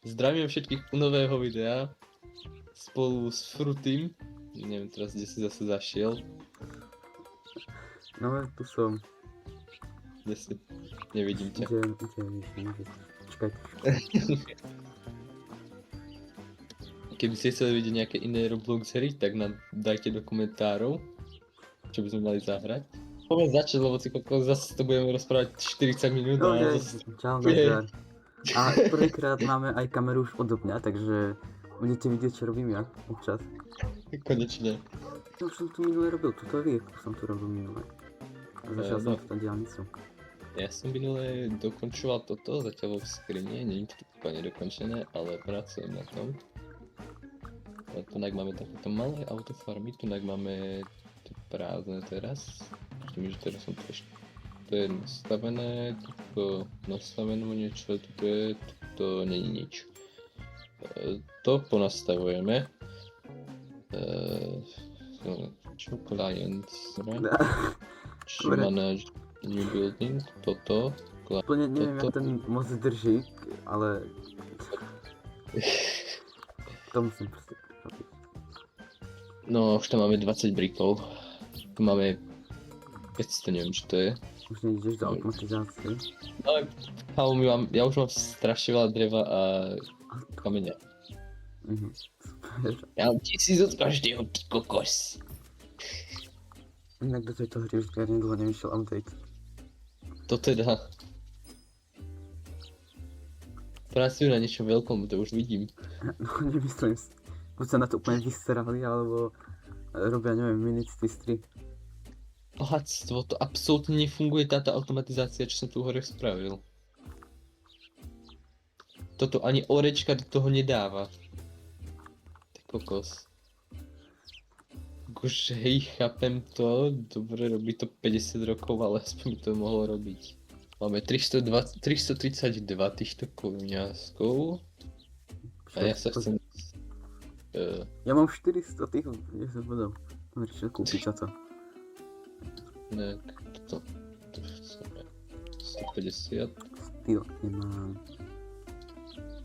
Zdravím všetkých u nového videa spolu s Frutym. Neviem teraz, kde si zase zašiel. No, tu som. Kde si? Nevidím ťa. Ide. Čakaj. Keby ste chceli vidieť nejaké iné Roblox hry, tak nám dajte do komentárov, čo by sme mali zahrať. Poďme začať, lebo si zase to budeme rozprávať 40 minút No, a zase... čau, nazdar. A prvýkrát máme aj kameru už odo mňa, takže budete vidieť, čo robím ja občas. Konečne. No, už som tu minule robil, tuto vie, ako som tu robil minule. A začal som túto diaľnicu. Ja som minule dokončoval toto, zatiaľ vo skrine, nie je to úplne dokončené, ale pracujem na tom. Tunak máme takéto malé autofarmy, tunak máme to prázdne teraz. Myslím, že teraz som to ešte... To je nastavené, toto nastavené niečo, toto není nič. To ponastavujeme. Čo clients, čo manage new building, toto. Úplne neviem, jak ten moc drží, ale... To musím proste robiť. No, už tam máme 20 brikov. Tu máme 500, neviem čo to je. Už nejdeš do automatizácie. No, ja už mám strašne veľa dreva a kameňa. Super. Ja mám 1000 od každého, ty kokos. Inak do tejto hry už žiadne dlho nevyšiel update. To teda. Pracujú na niečo veľkom, to už vidím. No, nemyslím si. Buď sa na to úplne vysterali, alebo robia, neviem, Minutes 3. Bohatstvo, to absolútne nefunguje táto automatizácia, čo som tu hore spravil. Toto ani orečka do toho nedáva. Ty kokos. Už hej, chápem to, dobre, robí to 50 rokov, ale aspoň by to mohlo robiť. Máme 332 týchto koňaskov. A ja sa chcem... Ja mám 400 tých, kde sa budem riešil kúpiť za to. Ne, to chceme 150. Styl nemám.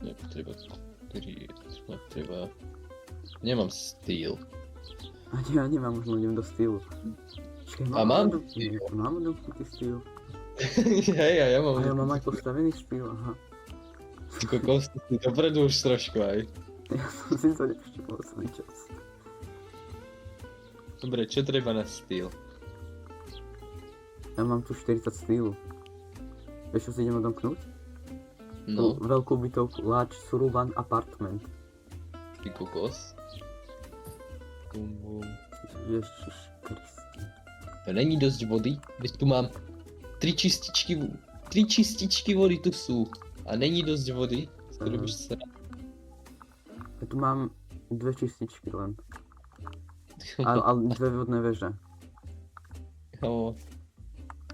Ne, treba... Nemám styl. Ani ja nemám, možno idem do stylu. Čakaj, mám mám odomknutý styl. Hej, ja mám... A ja mám aj postavený styl, aha. Ty kokos, ty dopredu už trošku aj. Ja som si to nevšimol celý čas. Dobre, čo treba na styl? Ja mám tu 40 stylu. Vieš, čo si idem odomknúť? No, Tú veľkú bytovku, large suburban apartment. ty kokos. Bum, bum. Ježiš Kriste. To není dosť vody, veď tu mám 3 čističky vody tu sú. A není dosť vody, s ktorou byš sa... Ja tu mám 2 čističky len. Ale 2 vodné veže. Jo.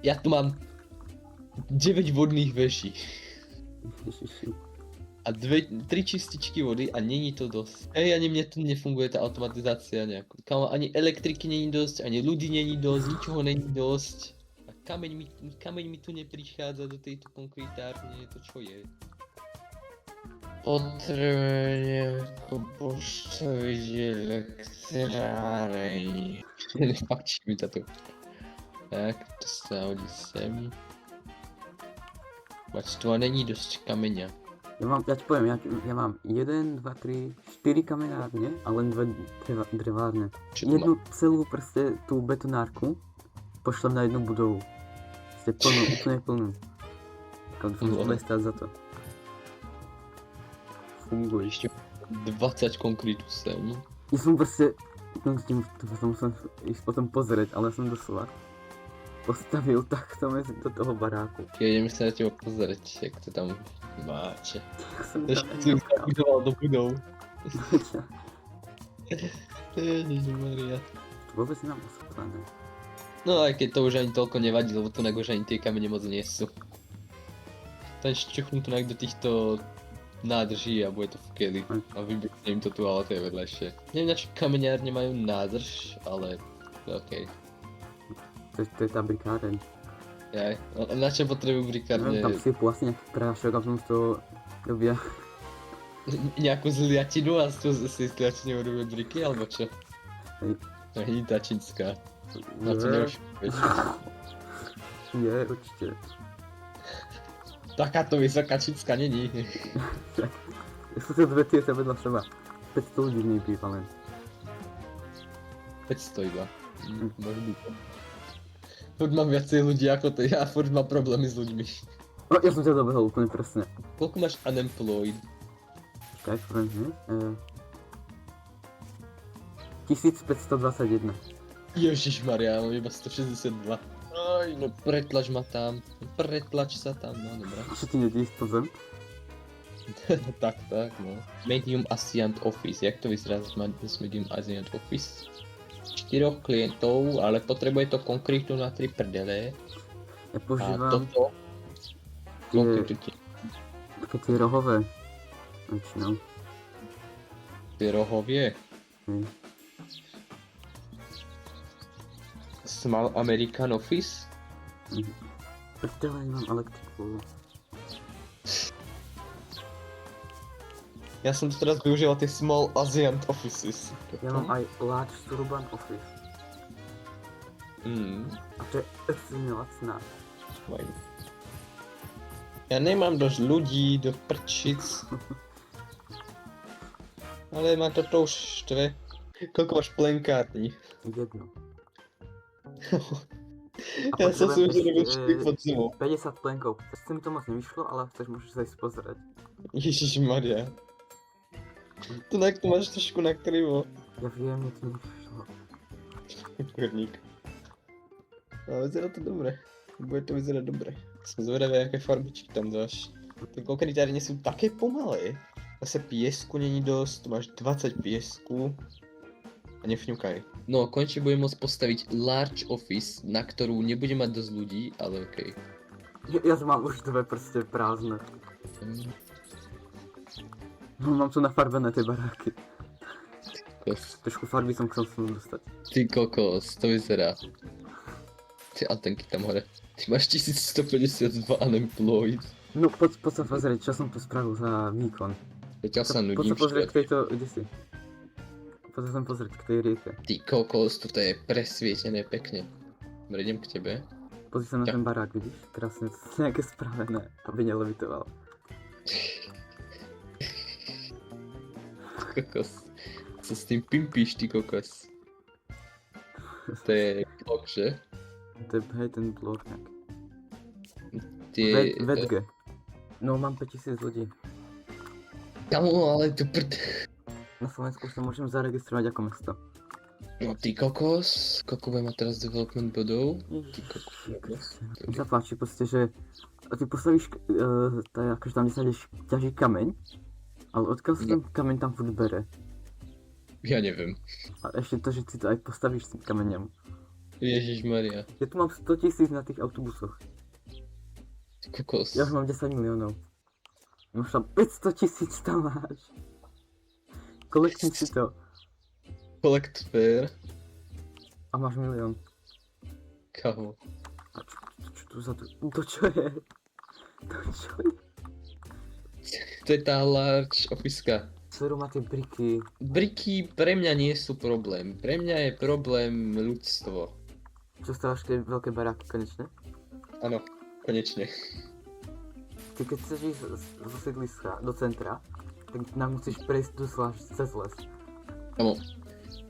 Ja tu mám 9 vodných veší. Ježiši. A 3 čističky vody a není to dosť. Hej, ani mne tu nefunguje tá automatizácia nejako. Kámo, ani elektriky není dosť, ani ľudí není dosť, ničoho není dosť. A kameň mi tu neprichádza do tejto konkrétárne, to čo je? Potrebujem postaviť elektráreň. Nepáči mi táto. Tak, to sa hodí sem. Bač, tu a není dosť kameňa. Ja ti poviem, ja mám 1, 2, 3, 4 kamenárne a len 2 drevárne. Čo tu Jednu celú proste tú betonárku pošlem na jednu budovu. Ste plnú, úplne plnú. Tak dúfam, že to bude stáť za to. Funguje. Ešte 20 konkrétu sem. Ja som proste, to musím ísť potom pozrieť, ale som doslova postavil takto medzi do toho baráku. Ja idem sa na teba pozrieť, jak to tam máte. Ja som Ešte si už zabudoval do budov. Ježišmaria. To vôbec nemám osvetlené. No aj keď to už ani toľko nevadí, lebo tu už ani tie kamene moc nie sú. Tam šťuchnú tu do týchto nádrží a bude to v keli. A vybudne im to tu, ale to je vedľajšie. Neviem, na čo kameňárne majú nádrž, ale okej. To je tá brikáreň. Jaj, na čo potrebujú brikárne? Neviem, tam sypú asi nejaký prášok a potom z toho robia nejakú zliatinu a z tej zliatine urobíme briky, alebo čo? Hej. To nie je tá čínska. Na to Je. neušípeš. Je, určite. Takáto vysoká čínska není. Sú to dve tie vedľa seba. 500 ľudí v nej býva len. 500 iba. Možno to. Furt mám viacej ľudí ako to, ja furt mám problémy s ľuďmi. No, ja som ťa dobehol úplne presne. Koľko máš unemployed? Čakaj, poviem hneď. 1521. Ježišmaria, mám iba 162. Aj, no pretlač ma tam. Pretlač sa tam, no dobré. Čo ti nedíš pod zem? tak, no. Medium Ascient Office, jak to vyzerá s Medium Ascient Office? 4 klientov, ale potrebuje to konkrétnu na 3 prdele. Ja A používam toto... tie, také tie rohové. Väčšinou. Tie rohovie. Hej. Small American Office. Prdele, nemám elektriku. Ja som to teraz využíval tie Small Asian Offices. Ja mám aj Large Urban Office. A to je extrémne lacná. Fajn. Ja nemám dosť ľudí do prčic. Ale ma toto už štve. Koľko máš plenkární? Jedno. Ja som si už potrebujem robil ešte, 4 pod zemou. 50 plenkov. Sice mi to moc nevyšlo, ale chceš môžeš sa ísť pozrieť. Ježišmaria. Tu máš trošku nakrivo. Ja viem, mne to nevyšlo. Kurník. No vyzerá to dobre. Bude to vyzerať dobre. Som zvedavý, aké farbičky tam dáš. Tie konkrétári nie sú také pomalé. Zase piesku není dosť, tu máš 20 piesku. A nefňukaj. No, konečne budem môcť postaviť large office, na ktorú nebudem mať dosť ľudí, ale okej. Ja mám už dve prste prázdne. No, mám tu nafarbené tie baráky. Trošku farby som chcel sem dostať. Ty kokos, to vyzerá. Tie antenky tam hore. Ty máš 1152 unemployed. No poď sa pozrieť, čo som tu spravil za výkon. Ja sa Poď nudím sa pozrieť štvrť. k tejto, kde si? Poď sa sem pozrieť k tej rieke. Ty kokos, toto je presvietené pekne. Dobre, idem k tebe. Pozri sa na Ja. ten barák, vidíš? Krásne nejaké spravené, aby nelevitoval. Kokos. Co s tým pimpíš, ty kokos? To je blok, že? To je, hej, ten blok nejak. Tie... Vedge. No, mám 5000 ľudí. Kamo, ale to prd... Na Slovensku sa môžem zaregistrovať ako mesto. No ty kokos, koľko budem mať teraz development bodov? Ty kokos. Mi sa páči proste, že ty postavíš, akože tam, kde sa ideš ťaží kameň, ale odkiaľ sa ten kameň tam furt bere. Ja neviem. A ešte to, že si to aj postavíš s tým kameňom. Ježišmaria. Ja tu mám 100 000 na tých autobusoch. Ty kokos. Ja už mám 10 miliónov. Máš tam 500 000 tam máš. Kolektím si to. Collect fair. A máš milión. Kamo. A čo tu za to? To čo je? To čo je? To je tá large ofiska. Seru má tie briky. Briky pre mňa nie sú problém. Pre mňa je problém ľudstvo. Čo stávaš tie veľké baráky konečne? Áno, konečne. Ty keď chceš ísť zo sídliska do centra, tak nám musíš prejsť cez les. Kamo,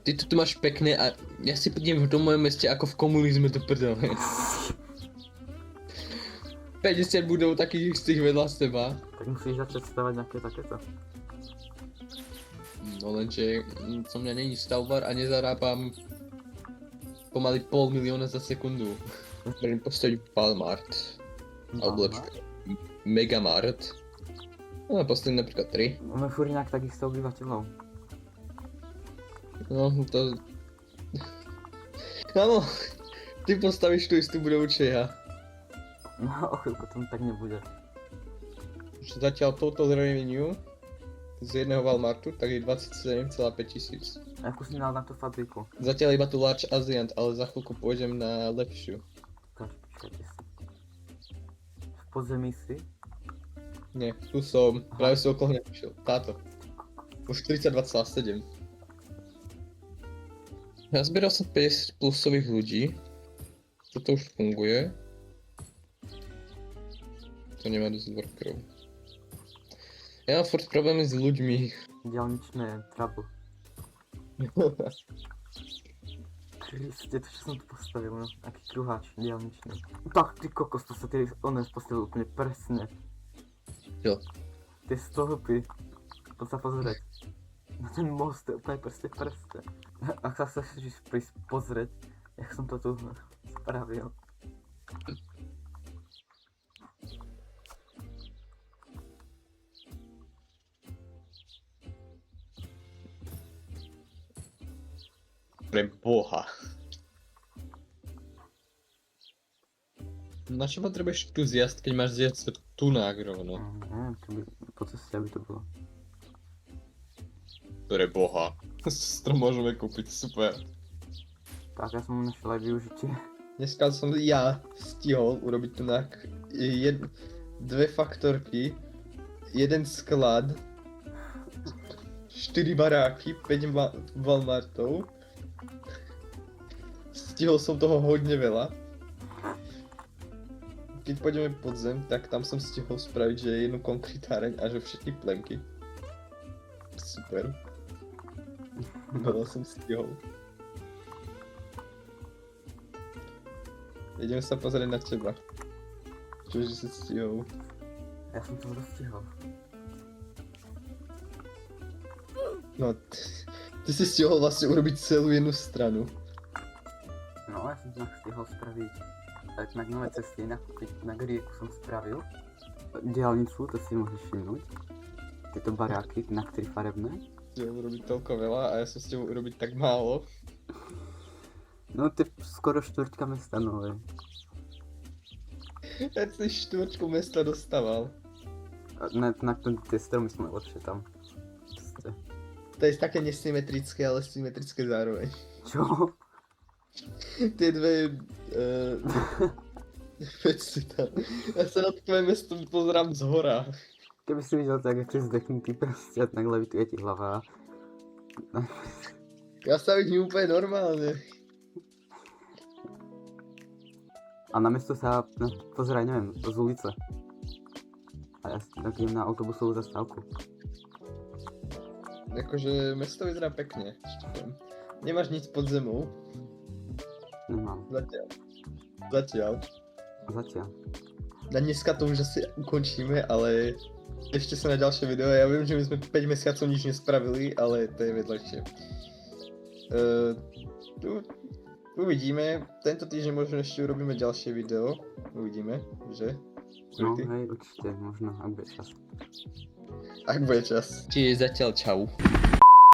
ty tu máš pekné a ja si vidím v tom mojom meste ako v komunizme do prdele. 50 budov takých istých vedľa seba. Tak musíš začať stavať nejaké takéto. No lenže som mňa není stavbar a nezarábam pomaly 500 000 za sekundu. Budem postaviť Walmart. Alebo lepšie Megamart. No postavím napríklad 3. Máme furt inak takýchto obyvateľov. No to... Kamo, ty postavíš tú istú budovu, čo ja. No o chvíľku tomu tak nebude. Zatiaľ total revenue z jedného Walmartu, tak je 27,5 tisíc. Akú si dal na tú fabriku? Zatiaľ iba tu Large Asiant, ale za chvíľku pôjdem na lepšiu. Počkajte si. V podzemí si? Nie, tu som. Práve som okolo neprišiel. Táto. Už 42,7. Nazbieral som 50 plusových ľudí. Toto už funguje. To nemá dosť workerov. Ja mám furt problémy s ľuďmi. Diaľničné trouble. Kriste, to čo som tu postavil, no. Aký kruháč diaľničný. Tak ty kokos, to sa ty ones postavil úplne presne. Jo. Tie stĺpy. Poď sa pozrieť. Na ten most je úplne presne. Ak sa chceš prísť pozrieť, jak som to tu spravil. Pre boha. Na čo potrebuješ tu zjazd, keď máš zjazd tu rovno? Neviem, to by, po ceste by to bolo. Pre boha. Strom môžeme kúpiť, super. Tak ja som našiel aj využitie. Dneska som ja stihol urobiť tu dve faktorky, jeden sklad, 4 baráky, 5 Walmartov. Stihol som toho hodne veľa. Keď pôjdeme pod zem, tak tam som stihol spraviť, že jednu konkrétáreň a že všetky plenky. Super. Veľa som stihol. Idem sa pozrieť na teba. Čože si stihol? Ja som to rozstihol. No, ty si stihol vlastne urobiť celú jednu stranu. No, ja som to stihol spraviť. Tak na nové cesty, na rieku som spravil. Diaľnicu, to si môžeš všimnúť. Tieto baráky, na 4 farebné. Stihol urobiť toľko veľa a ja som stihol urobiť tak málo. No, to je skoro štvrťka mesta nové. Ja si štvrťku mesta dostával. Na tie stromy sme lepšie tam. To je také nesymetrické, ale symetrické zároveň. Čo? Tie dve veci tam. Ja sa na tvoje mesto pozerám zhora. Keby si videl tak, ako zdechnutý prstiat, tak levituje ti hlava. Ja sa vidím úplne normálne. A na mesto sa pozeraj, neviem, z ulice. A ja tak idem na autobusovú zastávku. Akože mesto vyzerá pekne. Nemáš nič pod zemou. Nemám. Zatiaľ. Na dneska to už asi ukončíme, ale ešte sa na ďalšie video. Ja viem, že my sme 5 mesiacov nič nespravili, ale to je vedľajšie. Uvidíme. Tento týždeň možno ešte urobíme ďalšie video. Uvidíme, že? No hej, určite, možno, ak bude čas. Ak bude čas. Čiže zatiaľ čau.